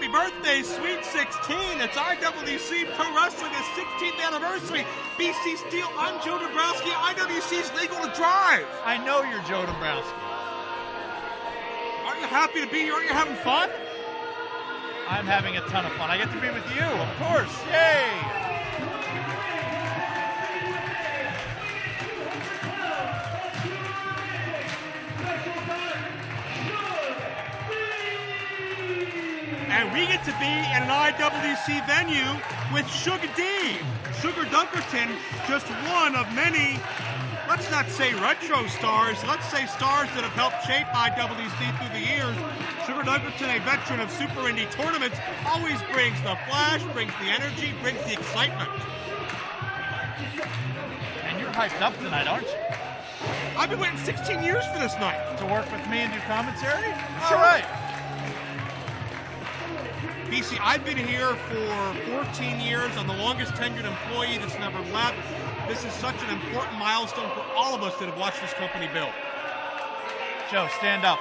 Happy birthday, Sweet 16. It's IWC Pro Wrestling's 16th anniversary. BC Steele, I'm Joe Dombrowski. IWC's legal to drive. I know you're Joe Dombrowski. Aren't you happy to be here? Aren't you having fun? I'm having a ton of fun. I get to be with you, of course. Yay! And we get to be in an IWC venue with Suge D. Sugar Dunkerton, just one of many, let's not say retro stars, let's say stars that have helped shape IWC through the years. Sugar Dunkerton, a veteran of Super Indie tournaments, always brings the flash, brings the energy, brings the excitement. And you're hyped up tonight, aren't you? I've been waiting 16 years for this night. To work with me and do commentary? Sure. All right. BC, I've been here for 14 years. I'm the longest tenured employee that's never left. This is such an important milestone for all of us that have watched this company build. Joe, stand up.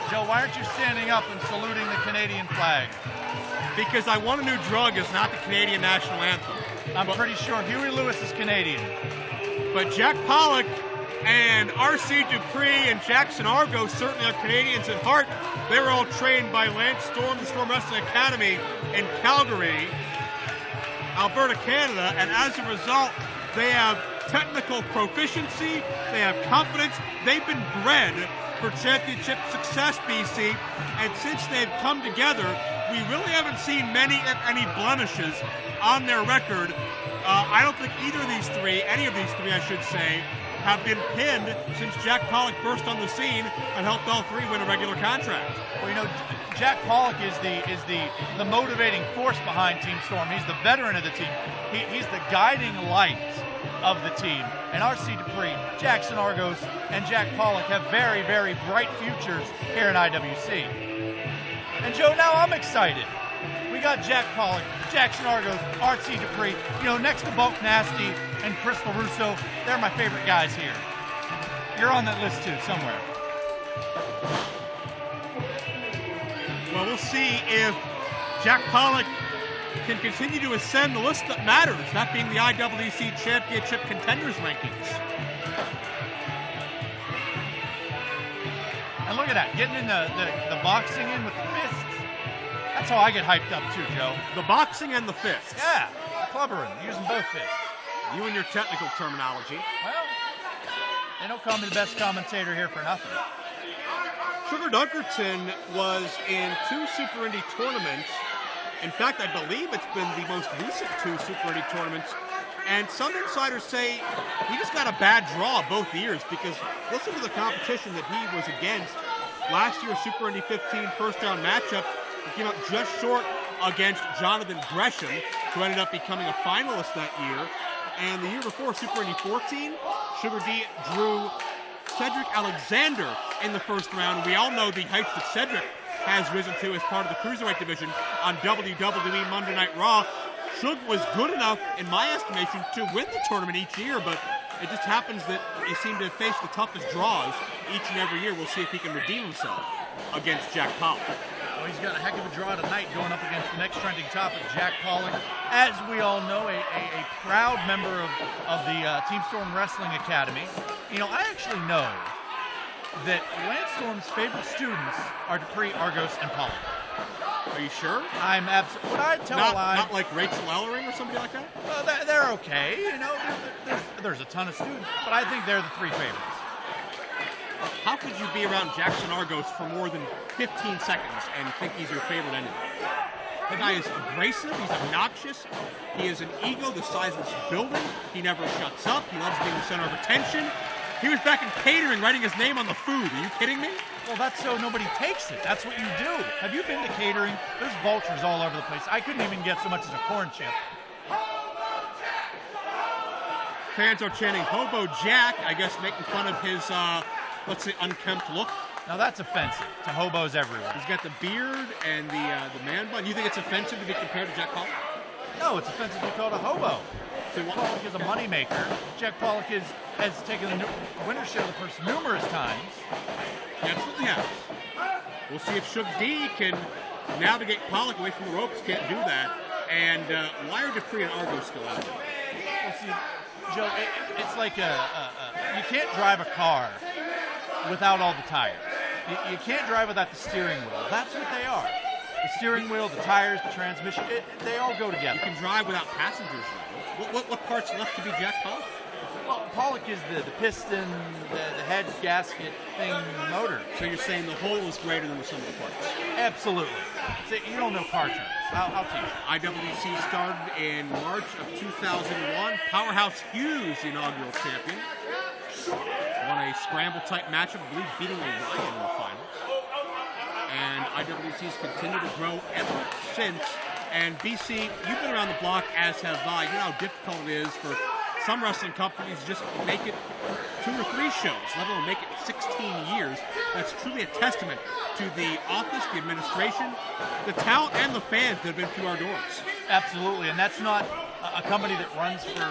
Joe, why aren't you standing up and saluting the Canadian flag? Because I Want a New Drug is not the Canadian national anthem. I'm pretty sure Huey Lewis is Canadian. But Jack Pollack and R.C. Dupree and Jackson Argo certainly are Canadians at heart. They were all trained by Lance Storm, the Storm Wrestling Academy in Calgary, Alberta, Canada, and as a result, they have technical proficiency, they have confidence, they've been bred for championship success, BC, and since they've come together, we really haven't seen many, if any, blemishes on their record. I don't think either of these three, any of these three, I should say, have been pinned since Jack Pollack burst on the scene and helped all three win a regular contract. Well, you know, Jack Pollack is the motivating force behind Team Storm. He's the veteran of the team. He's the guiding light of the team. And R.C. Dupree, Jackson Argos, and Jack Pollack have very, very bright futures here in IWC. And Joe, now I'm excited. We got Jack Pollack, Jackson Argos, R.C. Dupree, you know, next to Bulk Nasty and Crystal Russo. They're my favorite guys here. You're on that list too, somewhere. Well, we'll see if Jack Pollack can continue to ascend the list that matters, that being the IWC Championship Contenders rankings. And look at that, getting in the boxing in with the fists. That's how I get hyped up too, Joe. The boxing and the fists. Yeah, clubbering, using both fists. You and your technical terminology. Well, they don't call me the best commentator here for nothing. Sugar Dunkerton was in 2 Super Indie tournaments. In fact, I believe it's been the most recent 2 Super Indie tournaments. And some insiders say he just got a bad draw both years because listen to the competition that he was against. Last year's Super Indie 15 first round matchup, he came up just short against Jonathan Gresham, who ended up becoming a finalist that year. And the year before, Super Indie 14, Sugar D drew Cedric Alexander in the first round. We all know the heights that Cedric has risen to as part of the Cruiserweight division on WWE Monday Night Raw. Suge was good enough, in my estimation, to win the tournament each year, but it just happens that he seemed to face the toughest draws each and every year. We'll see if he can redeem himself against Jack Pollack. Well, he's got a heck of a draw tonight going up against the next trending topic, Jack Pollack. As we all know, a proud member of the Team Storm Wrestling Academy. You know, I actually know that Lance Storm's favorite students are Dupree, Argos, and Pollack. Are you sure? I'm absolutely. Would I tell a lie? Not like Rachel Ellering or somebody like that? Well, they're okay. You know, there's a ton of students, but I think they're the 3 favorites. How could you be around Jackson Argos for more than 15 seconds and think he's your favorite anyway? The guy is abrasive, he's obnoxious, he is an ego the size of this building, he never shuts up, he loves being the center of attention. He was back in catering writing his name on the food. Are you kidding me? Well, that's so nobody takes it. That's what you do. Have you been to catering? There's vultures all over the place. I couldn't even get so much as a corn chip. fans are chanting Hobo Jack, I guess making fun of his, let's say, unkempt look. Now that's offensive to hobos everywhere. He's got the beard and the man bun. You think it's offensive to be compared to Jack Pollock? No, it's offensive to be called a hobo. Pollack is a moneymaker. Jack Pollock has taken the winner's share of the purse numerous times. He absolutely has. We'll see if Suge D can navigate Pollack away from the ropes. Can't do that. And why are Dupree and Argo still out there? Well, see, Joe, it's like you can't drive a car without all the tires. You can't drive without the steering wheel. That's what they are. The steering wheel, the tires, the transmission, they all go together. You can drive without passengers, though. What part's left to be Jack Pollock? Well, Pollack is the piston, the head gasket thing, motor. So you're saying the whole is greater than the sum of the parts? Absolutely. So you don't know car terms. I'll teach you. IWC started in March of 2001. Powerhouse Hughes, the inaugural champion, won a scramble-type matchup, I believe beating Orion in the finals. And IWC's continued to grow ever since. And BC, you've been around the block, as have I. You know how difficult it is for some wrestling companies to just make it 2 or 3 shows, let alone make it 16 years. That's truly a testament to the office, the administration, the talent, and the fans that have been through our doors. Absolutely, and that's not a company that runs for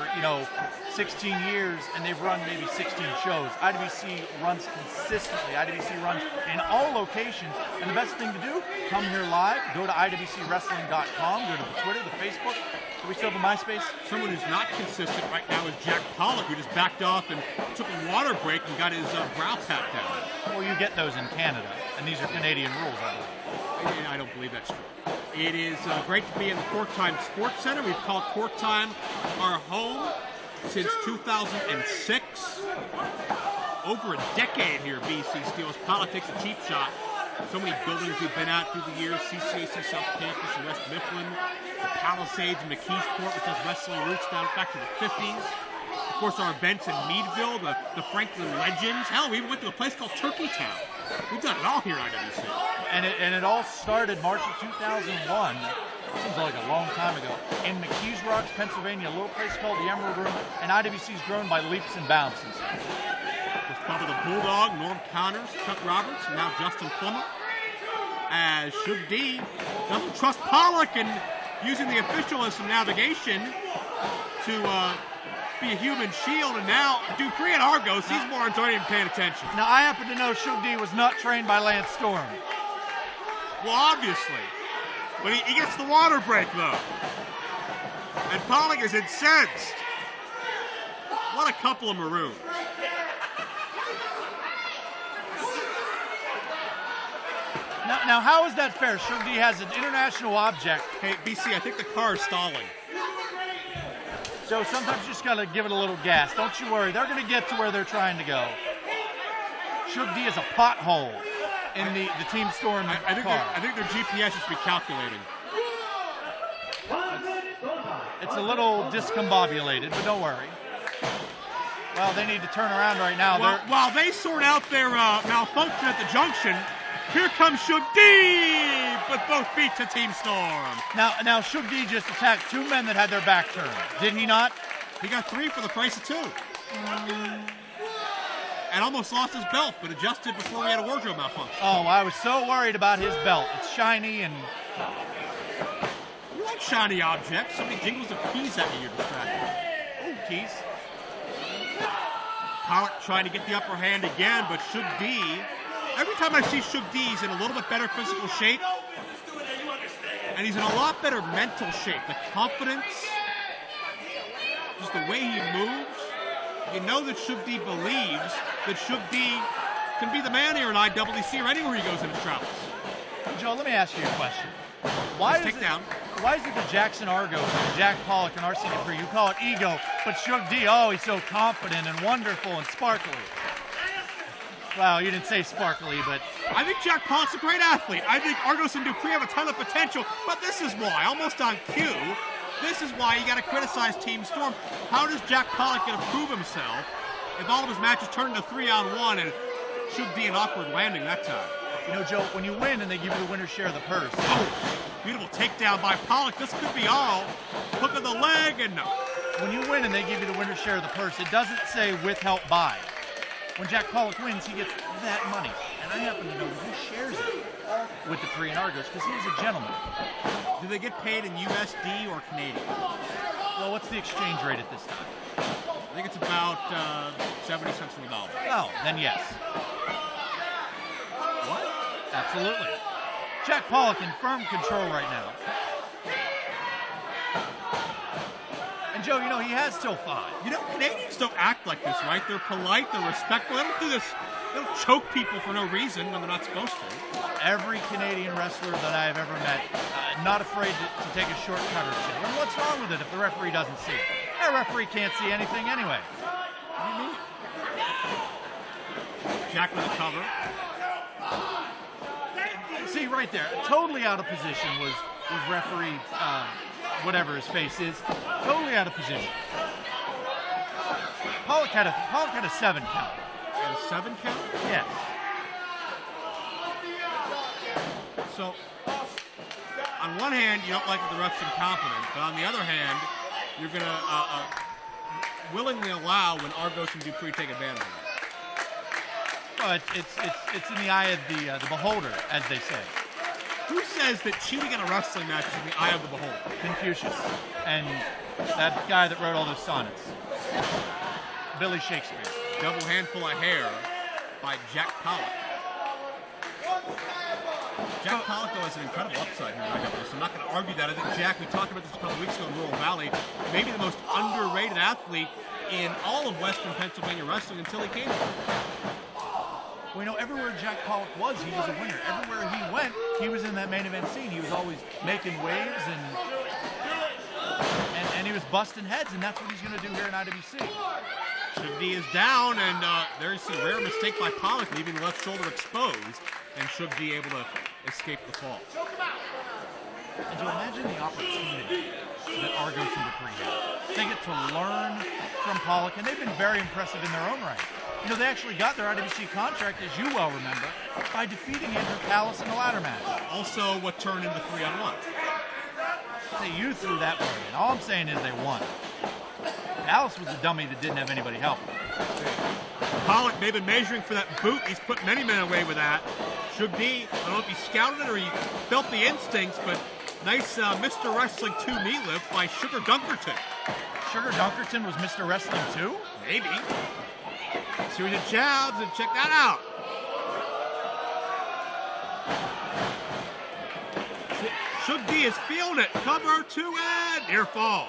16 years and they've run maybe 16 shows. IWC runs consistently. IWC runs in all locations, and the best thing to do, come here live, go to IndyWrestling.us, go to the Twitter, the Facebook. Do we still have a MySpace? Someone who's not consistent right now is Jack Pollock, who just backed off and took a water break and got his brow tapped down. Well, you get those in Canada, and these are Canadian rules, I believe. And I don't believe that's true. It is great to be in the Court Time Sports Center. We've called Court Time our home since 2006. Over a decade here, BC steals. Pollock takes a cheap shot. So many buildings we've been at through the years. CCAC South Campus in West Mifflin, the Palisades in McKeesport, which has wrestling roots down back to the 50s. Of course, our events in Meadville, the Franklin Legends. Hell, we even went to a place called Turkeytown. We've done it all here at IWC. And it all started March of 2001. Seems like a long time ago. In McKees Rocks, Pennsylvania, a little place called the Emerald Room, and IWC's grown by leaps and bounds since then. With Bubba the Bulldog, Norm Connors, Chuck Roberts, and now Justin Plummer. As Suge D doesn't trust Pollock and using the officialism navigation to be a human shield, and now Dupree and Argos, he's more enjoying and paying attention. Now, I happen to know Suge D was not trained by Lance Storm. Well, obviously. But he gets the water break, though. And Pollack is incensed. What a couple of maroons. Now, how is that fair? Suge D has an international object. Hey, BC, I think the car is stalling. So sometimes you just got to give it a little gas. Don't you worry. They're going to get to where they're trying to go. Suge D is a pothole in the Team Storm car. I think their GPS should be calculating. It's a little discombobulated, but don't worry. Well, they need to turn around right now. While they sort out their malfunction at the junction, here comes Suge D with both feet to Team Storm. Now Suge D just attacked 2 men that had their back turned. Did he not? He got 3 for the price of 2. And almost lost his belt, but adjusted before we had a wardrobe malfunction. Oh, I was so worried about his belt. It's shiny and... You like shiny objects. Somebody jingles of keys at you, you're distracted. Ooh, keys. Pollock trying to get the upper hand again, but Suge D... Every time I see Suge D, he's in a little bit better physical shape. And he's in a lot better mental shape. The confidence, just the way he moves. You know that Suge D believes that Suge D can be the man here in IWC or anywhere he goes in his travels. Joe, let me ask you a question. Why is it the Jackson Argos and Jack Pollock and RC Dupree, you call it ego, but Suge D, oh, he's so confident and wonderful and sparkly. Well, you didn't say sparkly, but... I think Jack Pollock's a great athlete. I think Argos and Dupree have a ton of potential, but this is why, almost on cue, this is why you got to criticize Team Storm. How does Jack Pollock get to prove himself if all of his matches turn into 3-on-1 and Suge D an awkward landing that time? You know, Joe, when you win and they give you the winner's share of the purse... Oh, beautiful takedown by Pollock. This could be all. Hook of the leg, and no. when you win and they give you the winner's share of the purse, it doesn't say with help by. When Jack Pollack wins, he gets that money. And I happen to know he shares it with Dupree and Argos because he's a gentleman. Do they get paid in USD or Canadian? Well, what's the exchange rate at this time? I think it's about 70 cents on the dollar. Oh, then yes. What? Absolutely. Jack Pollack in firm control right now. And Joe, you know, he has till 5. You know, Canadians don't act like this, right? They're polite, they're respectful. They don't do this. They don't choke people for no reason when they're not supposed to. Every Canadian wrestler that I have ever met, not afraid to take a shortcut or two. And what's wrong with it if the referee doesn't see it? That referee can't see anything anyway. What do you mean? Jack with a cover. See, right there, totally out of position was referee, whatever his face is, totally out of position. Pollack had a 7 count. And a 7 count? Yes. So, on one hand, you don't like that the ref's incompetent, but on the other hand, you're going to willingly allow when Argos and Dupree take advantage of it. Well, it's in the eye of the beholder, as they say. Who says that cheating in a wrestling match is in the eye of the beholder? Confucius and that guy that wrote all those sonnets, Billy Shakespeare. Double Handful of Hair by Jack Pollack. Jack Pollack, though, has an incredible upside here in IWS. I'm not going to argue that. I think Jack, we talked about this a couple weeks ago in Rural Valley, maybe the most underrated athlete in all of Western Pennsylvania wrestling until he came here. Well, you know, everywhere Jack Pollack was, he was a winner. Everywhere he went, he was in that main event scene. He was always making waves and he was busting heads, and that's what he's going to do here in IWC. Suge D is down, and there's a rare mistake by Pollack, leaving the left shoulder exposed, and Suge D able to escape the fall. And you imagine the opportunity that Argos and Dupree have. They get to learn from Pollack, and they've been very impressive in their own right. You know, they actually got their IWC contract, as you well remember, by defeating Andrew Callis in the ladder match. Also what turned into 3-on-1. Say you threw that one in. All I'm saying is they won. Callis was a dummy that didn't have anybody help him. Pollack, they've been measuring for that boot. He's put many men away with that. Suge D, I don't know if he scouted it or he felt the instincts, but nice Mr. Wrestling 2 knee lift by Sugar Dunkerton. Sugar Dunkerton was Mr. Wrestling 2? Maybe. Series of jabs, and check that out. Suge D is feeling it. Cover 2 and near fall.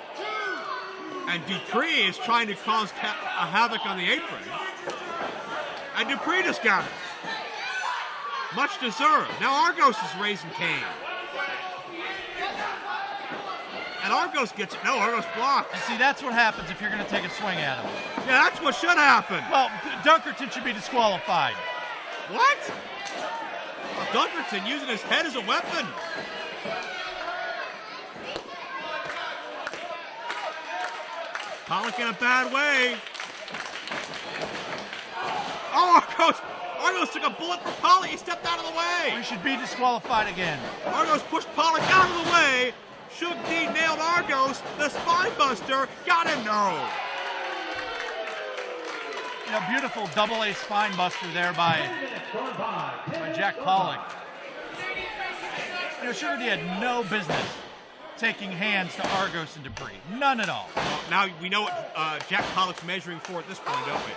And Dupree is trying to cause a havoc on the apron. And Dupree just got it. Much deserved. Now Argos is raising Cain. And Argos gets it. No, Argos blocks. And see, that's what happens if you're going to take a swing at him. Yeah, that's what should happen. Well, Dunkerton should be disqualified. What? Dunkerton using his head as a weapon. Pollack in a bad way. Oh, Argos took a bullet for Pollack. He stepped out of the way. We should be disqualified again. Argos pushed Pollack out of the way. Suge D nailed Argos. The spine buster got him. No. You know, beautiful double-A spine buster there by Jack Pollack. You know, Suge D had no business taking hands to Argos and Dupree. None at all. Well, now we know what Jack Pollack's measuring for at this point, don't we?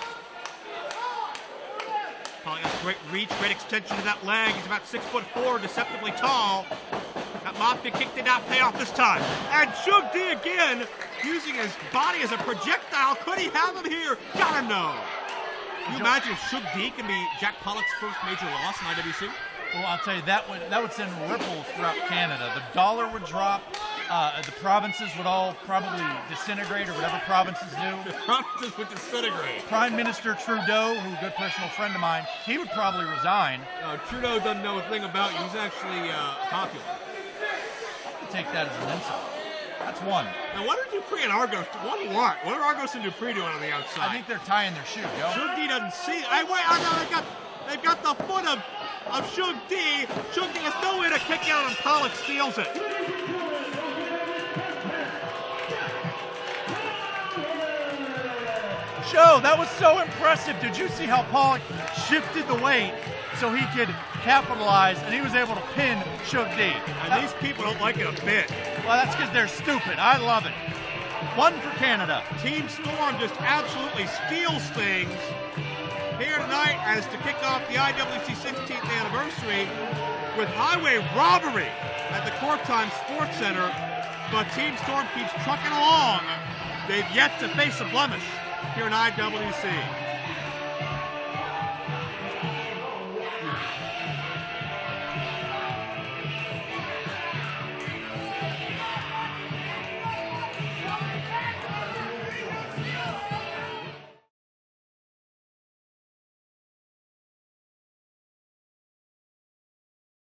Pollack has great reach, great extension of that leg. He's about 6'4", deceptively tall. That Mafia kick did not pay off this time. And Suge D again, using his body as a projectile. Could he have him here? Got him, no. Can you imagine if Suge D can be Jack Pollack's first major loss in IWC? Well, I'll tell you, that would send ripples throughout Canada. The dollar would drop. The provinces would all probably disintegrate, or whatever provinces do. The provinces would disintegrate. Prime Minister Trudeau, who's a good personal friend of mine, he would probably resign. Trudeau doesn't know a thing about you. He's actually popular. I'll take that as an insult. That's one. Now, what are Dupree and Argos? What are Argos and Dupree doing on the outside? I think they're tying their shoe, Joe. Suge D doesn't see it. They've got the foot of Suge D. Suge D has nowhere to kick out, and Pollack steals it. show. That was so impressive. Did you see how Pollack shifted the weight so he could capitalize, and he was able to pin Suge D? And these people don't like it a bit. Well, that's because they're stupid. I love it. One for Canada. Team Storm just absolutely steals things here tonight as to kick off the IWC 16th anniversary with highway robbery at the Courtime Sports Center. But Team Storm keeps trucking along. They've yet to face a blemish here in IWC.